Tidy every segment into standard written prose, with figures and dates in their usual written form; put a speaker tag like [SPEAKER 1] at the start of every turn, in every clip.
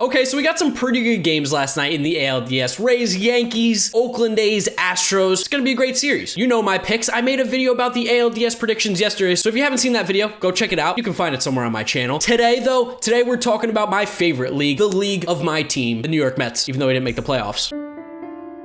[SPEAKER 1] Okay, so we got some pretty good games last night in the ALDS. Rays, Yankees, Oakland A's, Astros. It's gonna be a great series. You know my picks. I made a video about the ALDS predictions yesterday, so if you haven't seen that video, go check it out. You can find it somewhere on my channel. Today we're talking about my favorite league, the league of my team, the New York Mets, even though we didn't make the playoffs.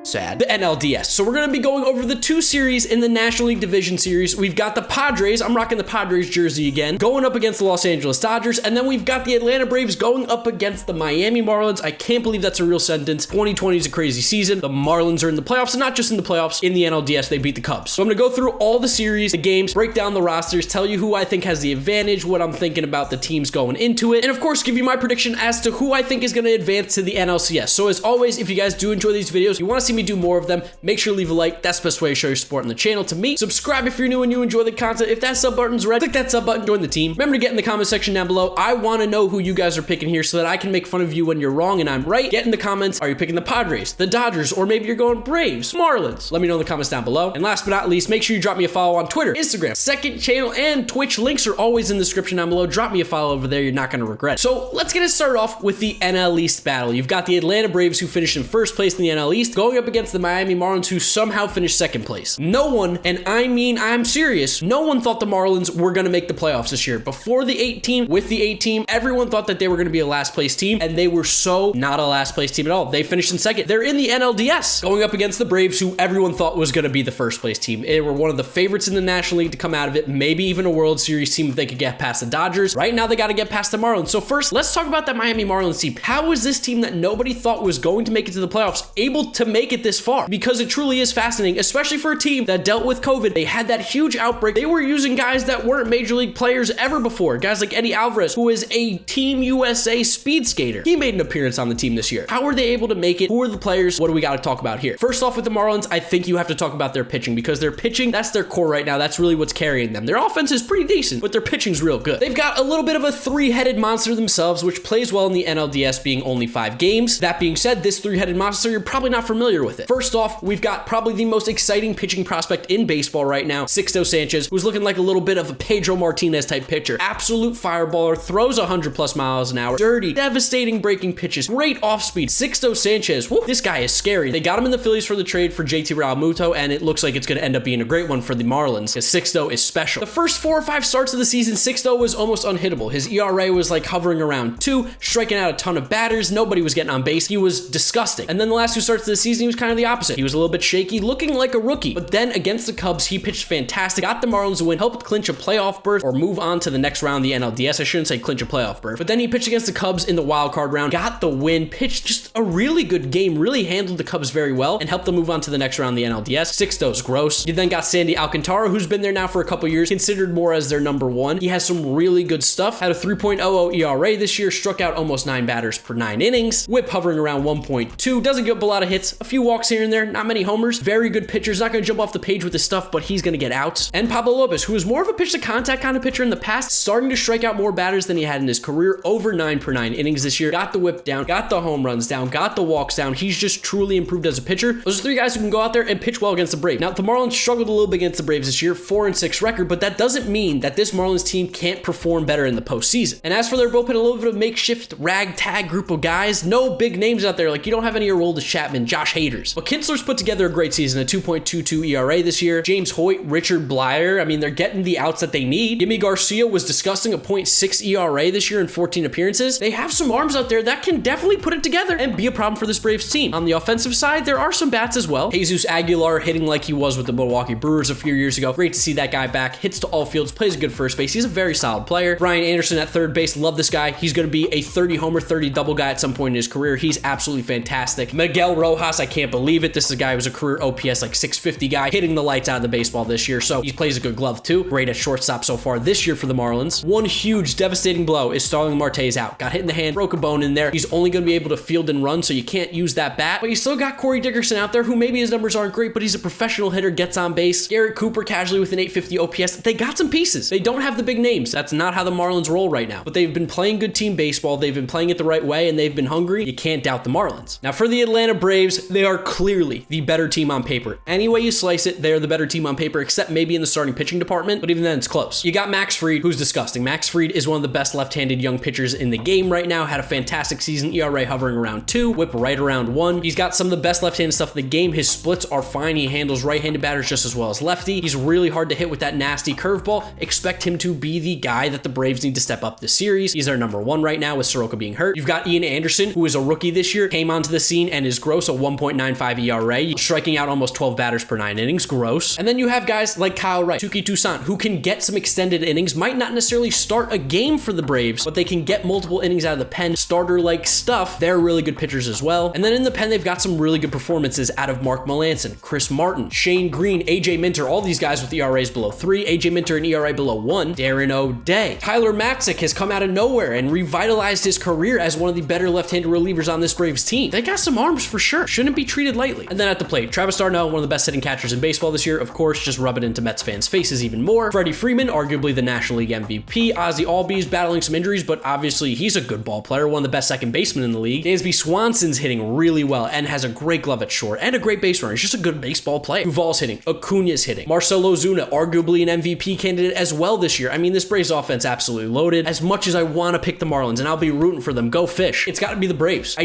[SPEAKER 1] Sad. The NLDS. So we're going to be going over the two series in the National League Division Series. We've got the Padres. I'm rocking the Padres jersey again, going up against the Los Angeles Dodgers. And then we've got the Atlanta Braves going up against the Miami Marlins. I can't believe that's a real sentence. 2020 is a crazy season. The Marlins are in the playoffs, and not just in the playoffs. In the NLDS, they beat the Cubs. So I'm going to go through all the series, the games, break down the rosters, tell you who I think has the advantage, what I'm thinking about the teams going into it, and of course, give you my prediction as to who I think is going to advance to the NLCS. So as always, if you guys do enjoy these videos, you want to see me do more of them, make sure to leave a like. That's the best way to show your support on the channel to me. Subscribe if you're new and you enjoy the content. If that sub button's red, click that sub button, join the team. Remember to get in the comment section down below. I want to know who you guys are picking here so that I can make fun of you when you're wrong and I'm right. Get in the comments. Are you picking the Padres, the Dodgers, or maybe you're going Braves, Marlins? Let me know in the comments down below. And last but not least, make sure you drop me a follow on Twitter, Instagram, second channel, and Twitch. Links are always in the description down below. Drop me a follow over there. You're not going to regret it. So let's get it started off with the NL East battle. You've got the Atlanta Braves, who finished in first place in the NL East, going up against the Miami Marlins, who somehow finished second place. No one, and I mean I'm serious, no one thought the Marlins were going to make the playoffs this year. Before the 8 team, with the 8 team, everyone thought that they were going to be a last place team, and they were so not a last place team at all. They finished in second. They're in the NLDS, going up against the Braves, who everyone thought was going to be the first place team. They were one of the favorites in the National League to come out of it, maybe even a World Series team if they could get past the Dodgers. Right now, they got to get past the Marlins. So first, let's talk about that Miami Marlins team. How is this team that nobody thought was going to make it to the playoffs able to make it this far? Because it truly is fascinating, especially for a team that dealt with COVID. They had that huge outbreak. They were using guys that weren't major league players ever before. Guys like Eddie Alvarez, who is a Team USA speed skater. He made an appearance on the team this year. How were they able to make it? Who are the players? What do we got to talk about here? First off, with the Marlins, I think you have to talk about their pitching, because their pitching, that's their core right now. That's really what's carrying them. Their offense is pretty decent, but their pitching's real good. They've got a little bit of a three-headed monster themselves, which plays well in the NLDS, being only 5 games. That being said, this three-headed monster, you're probably not familiar with it. First off, we've got probably the most exciting pitching prospect in baseball right now, Sixto Sanchez, who's looking like a little bit of a Pedro Martinez type pitcher. Absolute fireballer, throws 100+ miles an hour, dirty, devastating breaking pitches, great off speed. Sixto Sanchez, whoop, this guy is scary. They got him in the Phillies for the trade for JT Realmuto, and it looks like it's going to end up being a great one for the Marlins, because Sixto is special. The first 4 or 5 starts of the season, Sixto was almost unhittable. His ERA was like hovering around 2, striking out a ton of batters. Nobody was getting on base. He was disgusting. And then the last 2 starts of the season, he was kind of the opposite. He was a little bit shaky, looking like a rookie. But then against the Cubs, he pitched fantastic, got the Marlins a win, helped clinch a playoff berth, or move on to the next round, the NLDS. I shouldn't say clinch a playoff berth. But then he pitched against the Cubs in the wild card round, got the win, pitched just a really good game, really handled the Cubs very well, and helped them move on to the next round, the NLDS. Sixto's gross. You then got Sandy Alcantara, who's been there now for a couple years, considered more as their number 1. He has some really good stuff. Had a 3.00 ERA this year, struck out almost 9 batters per 9 innings, whip hovering around 1.2, doesn't give up a lot of hits, a few walks here and there, not many homers, very good pitchers, not going to jump off the page with his stuff, but he's going to get outs. And Pablo Lopez, who is more of a pitch to contact kind of pitcher in the past, starting to strike out more batters than he had in his career, over 9 per 9 innings this year, got the whip down, got the home runs down, got the walks down. He's just truly improved as a pitcher. Those are 3 guys who can go out there and pitch well against the Braves. Now, the Marlins struggled a little bit against the Braves this year, 4-6 record, but that doesn't mean that this Marlins team can't perform better in the postseason. And as for their bullpen, a little bit of makeshift ragtag group of guys, no big names out there. Like, you don't have any Aroldis Chapman, Josh Haders. But Kinsler's put together a great season, a 2.22 ERA this year. James Hoyt, Richard Blyer, I mean, they're getting the outs that they need. Jimmy Garcia was disgusting, a 0.6 ERA this year in 14 appearances. They have some arms out there that can definitely put it together and be a problem for this Braves team. On the offensive side, there are some bats as well. Jesus Aguilar hitting like he was with the Milwaukee Brewers a few years ago. Great to see that guy back. Hits to all fields, plays a good first base. He's a very solid player. Brian Anderson at third base. Love this guy. He's going to be a 30 homer, 30 double guy at some point in his career. He's absolutely fantastic. Miguel Rojas, I can't believe it. This is a guy who was a career OPS like 650 guy, hitting the lights out of the baseball this year. So he plays a good glove too. Great at shortstop so far this year for the Marlins. One huge devastating blow is Starling Marte's out. Got hit in the hand, broke a bone in there. He's only going to be able to field and run, so you can't use that bat. But you still got Corey Dickerson out there, who maybe his numbers aren't great, but he's a professional hitter, gets on base. Garrett Cooper casually with an 850 OPS. They got some pieces. They don't have the big names. That's not how the Marlins roll right now. But they've been playing good team baseball. They've been playing it the right way, and they've been hungry. You can't doubt the Marlins. Now for the Atlanta Braves, they They are clearly the better team on paper. Any way you slice it, they're the better team on paper, except maybe in the starting pitching department, but even then it's close. You got Max Fried, who's disgusting. Max Fried is one of the best left-handed young pitchers in the game right now, had a fantastic season, ERA hovering around 2, whip right around 1. He's got some of the best left-handed stuff in the game. His splits are fine. He handles right-handed batters just as well as lefty. He's really hard to hit with that nasty curveball. Expect him to be the guy that the Braves need to step up this series. He's their number 1 right now with Soroka being hurt. You've got Ian Anderson, who is a rookie this year, came onto the scene and is gross, a 1.95 ERA, striking out almost 12 batters per 9 innings, gross. And then you have guys like Kyle Wright, Touki Toussaint, who can get some extended innings, might not necessarily start a game for the Braves, but they can get multiple innings out of the pen, starter-like stuff. They're really good pitchers as well. And then in the pen, they've got some really good performances out of Mark Melancon, Chris Martin, Shane Green, AJ Minter, all these guys with ERAs below 3, AJ Minter an ERA below 1, Darren O'Day. Tyler Matzik has come out of nowhere and revitalized his career as one of the better left-handed relievers on this Braves team. They got some arms for sure. Shouldn't be treated lightly. And then at the plate, Travis d'Arnaud, one of the best hitting catchers in baseball this year, of course, just rub it into Mets fans' faces even more. Freddie Freeman, arguably the National League MVP. Ozzie Albies battling some injuries, but obviously he's a good ball player, one of the best second basemen in the league. Dansby Swanson's hitting really well and has a great glove at short and a great base runner. He's just a good baseball player. Duvall's hitting. Acuna's hitting. Marcell Ozuna, arguably an MVP candidate as well this year. I mean, this Braves offense absolutely loaded. As much as I want to pick the Marlins, and I'll be rooting for them, go Fish, it's got to be the Braves.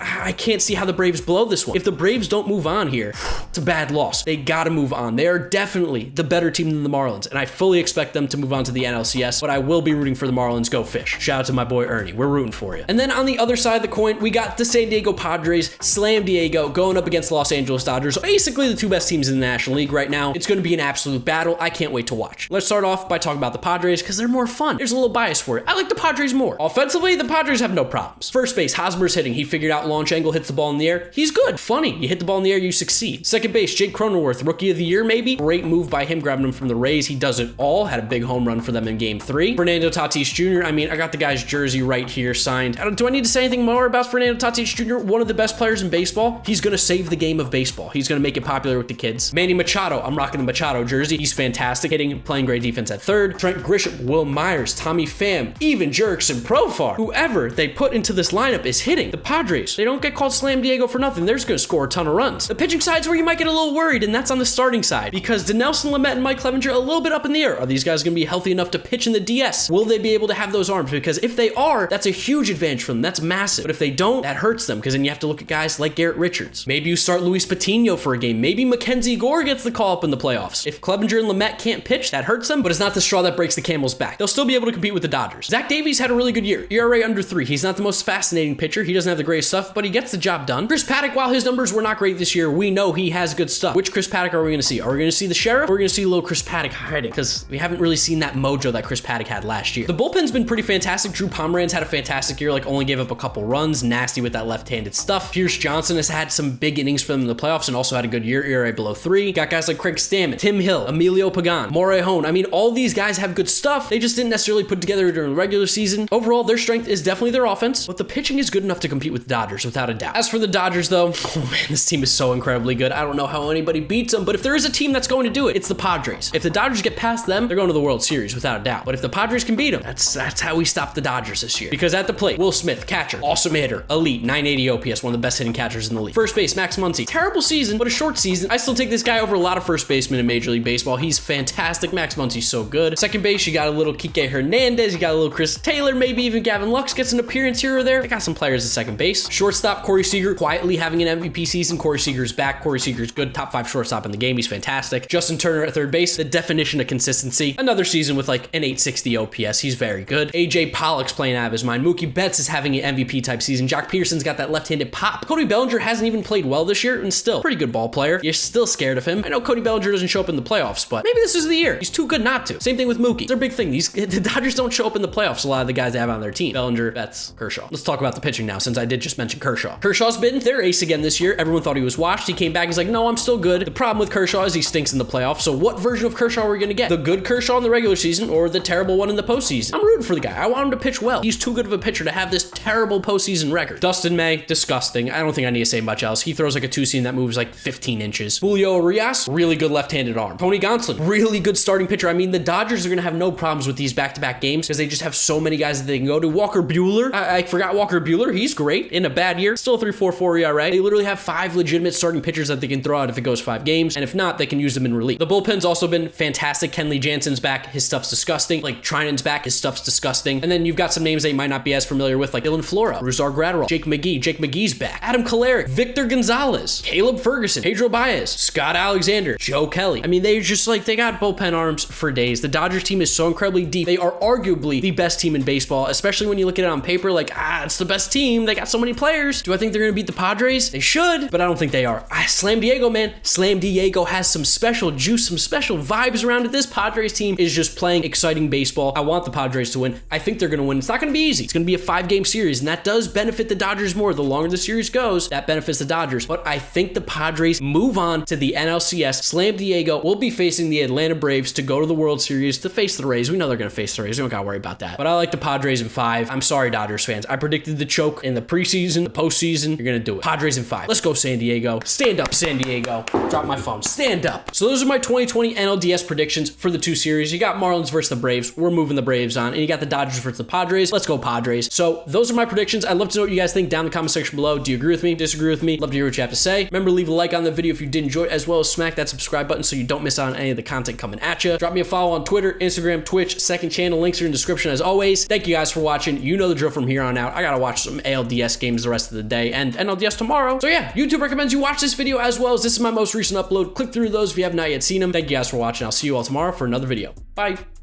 [SPEAKER 1] I can't see how the Braves blow this one. If the Braves don't move on here, it's a bad loss. They got to move on. They are definitely the better team than the Marlins, and I fully expect them to move on to the NLCS, but I will be rooting for the Marlins. Go Fish. Shout out to my boy Ernie. We're rooting for you. And then on the other side of the coin, we got the San Diego Padres, Slam Diego, going up against Los Angeles Dodgers, basically the 2 best teams in the National League right now. It's going to be an absolute battle. I can't wait to watch. Let's start off by talking about the Padres because they're more fun. There's a little bias for it. I like the Padres more. Offensively, the Padres have no problems. First base, Hosmer's hitting. He figured out launch angle, hits the ball in the air. He's good. Funny. You hit the ball in the air, you succeed. Second base, Jake Cronenworth, rookie of the year maybe. Great move by him, grabbing him from the Rays. He does it all. Had a big home run for them in game 3. Fernando Tatis Jr., I mean, I got the guy's jersey right here signed. Do I need to say anything more about Fernando Tatis Jr.? One of the best players in baseball. He's going to save the game of baseball. He's going to make it popular with the kids. Manny Machado, I'm rocking the Machado jersey. He's fantastic, hitting, playing great defense at third. Trent Grisham, Will Myers, Tommy Pham, even Jurickson Profar. Whoever they put into this lineup is hitting. The Padres, they don't get called Slam Diego for nothing. They're just going to score a ton of runs. The pitching side's where you might get a little worried, and that's on the starting side because Dinelson Lamet and Mike Clevenger a little bit up in the air. Are these guys going to be healthy enough to pitch in the DS? Will they be able to have those arms? Because if they are, that's a huge advantage for them. That's massive. But if they don't, that hurts them because then you have to look at guys like Garrett Richards. Maybe you start Luis Patino for a game. Maybe Mackenzie Gore gets the call up in the playoffs. If Clevenger and Lamet can't pitch, that hurts them, but it's not the straw that breaks the camel's back. They'll still be able to compete with the Dodgers. Zach Davies had a really good year. ERA under 3. He's not the most fascinating pitcher. He doesn't have the greatest stuff, but he gets the job done. Chris Paddock, while his numbers were not great this year, we know he has good stuff. Which Chris Paddock are we going to see? Are we going to see the Sheriff? Or are we going to see little Chris Paddock hiding? Because we haven't really seen that mojo that Chris Paddock had last year. The bullpen's been pretty fantastic. Drew Pomeranz had a fantastic year, like only gave up a couple runs, nasty with that left-handed stuff. Pierce Johnson has had some big innings for them in the playoffs and also had a good year, ERA below 3. Got guys like Craig Stammen, Tim Hill, Emilio Pagan, Morejon. I mean, all these guys have good stuff. They just didn't necessarily put together during the regular season. Overall, their strength is definitely their offense, but the pitching is good enough to compete with the Dodgers without a doubt. As for the Dodgers though, oh man, this team is so incredibly good. I don't know how anybody beats them, but if there is a team that's going to do it, it's the Padres. If the Dodgers get past them, they're going to the World Series without a doubt. But if the Padres can beat them, that's how we stop the Dodgers this year. Because at the plate, Will Smith, catcher, awesome hitter, elite, 980 OPS, one of the best hitting catchers in the league. First base, Max Muncy, terrible season, but a short season. I still take this guy over a lot of first basemen in Major League Baseball. He's fantastic. Max Muncy's so good. Second base, you got a little Kike Hernandez, you got a little Chris Taylor, maybe even Gavin Lux gets an appearance here or there. They got some players at second base. Shortstop, Corey Seager, quietly having an MVP season. Corey Seager's back. Corey Seager's good. Top 5 shortstop in the game. He's fantastic. Justin Turner at third base, the definition of consistency. Another season with like an 860 OPS. He's very good. AJ Pollock's playing out of his mind. Mookie Betts is having an MVP type season. Jock Peterson's got that left-handed pop. Cody Bellinger hasn't even played well this year and still pretty good ball player. You're still scared of him. I know Cody Bellinger doesn't show up in the playoffs, but maybe this is the year. He's too good not to. Same thing with Mookie. It's their big thing. The Dodgers don't show up in the playoffs. A lot of the guys they have on their team. Bellinger, Betts, Kershaw. Let's talk about the pitching now since I did just mention Kershaw. Kershaw's been their ace again this year. Everyone thought he was washed. He came back. He's like, no, I'm still good. The problem with Kershaw is he stinks in the playoffs. So what version of Kershaw are we going to get? The good Kershaw in the regular season or the terrible one in the postseason? I'm rooting for the guy. I want him to pitch well. He's too good of a pitcher to have this terrible postseason record. Dustin May, disgusting. I don't think I need to say much else. He throws like a 2-seam that moves like 15 inches. Julio Urias, really good left-handed arm. Tony Gonsolin, really good starting pitcher. I mean, the Dodgers are going to have no problems with these back-to-back games because they just have so many guys that they can go to. Walker Buehler, I forgot Walker Buehler. He's great. In a bad year, here. Still a 3.44 ERA. They literally have 5 legitimate starting pitchers that they can throw out if it goes 5 games. And if not, they can use them in relief. The bullpen's also been fantastic. Kenley Jansen's back. His stuff's disgusting. Like Trinan's back. His stuff's disgusting. And then you've got some names that you might not be as familiar with, like Dylan Flora, Ruzar Gratterall, Jake McGee. Jake McGee's back. Adam Kolarek, Victor Gonzalez, Caleb Ferguson, Pedro Baez, Scott Alexander, Joe Kelly. I mean, they just like, they got bullpen arms for days. The Dodgers team is so incredibly deep. They are arguably the best team in baseball, especially when you look at it on paper, like, it's the best team. They got so many players. Do I think they're going to beat the Padres? They should, but I don't think they are. Slam Diego, man. Slam Diego has some special juice, some special vibes around it. This Padres team is just playing exciting baseball. I want the Padres to win. I think they're going to win. It's not going to be easy. It's going to be a 5-game series, and that does benefit the Dodgers more. The longer the series goes, that benefits the Dodgers. But I think the Padres move on to the NLCS. Slam Diego will be facing the Atlanta Braves to go to the World Series to face the Rays. We know they're going to face the Rays. We don't got to worry about that. But I like the Padres in 5. I'm sorry, Dodgers fans. I predicted the choke in the preseason, the postseason. You're going to do it. Padres in 5. Let's go, San Diego. Stand up, San Diego. Drop my phone. Stand up. So those are my 2020 NLDS predictions for the 2 series. You got Marlins versus the Braves. We're moving the Braves on. And you got the Dodgers versus the Padres. Let's go, Padres. So those are my predictions. I'd love to know what you guys think down in the comment section below. Do you agree with me? Disagree with me? Love to hear what you have to say. Remember, leave a like on the video if you did enjoy it, as well as smack that subscribe button so you don't miss out on any of the content coming at you. Drop me a follow on Twitter, Instagram, Twitch, second channel. Links are in the description as always. Thank you guys for watching. You know the drill from here on out. I gotta watch some ALDS games the rest of the day and NLDS tomorrow. So yeah, YouTube recommends you watch this video as well as this is my most recent upload. Click through those if you have not yet seen them. Thank you guys for watching. I'll see you all tomorrow for another video. Bye.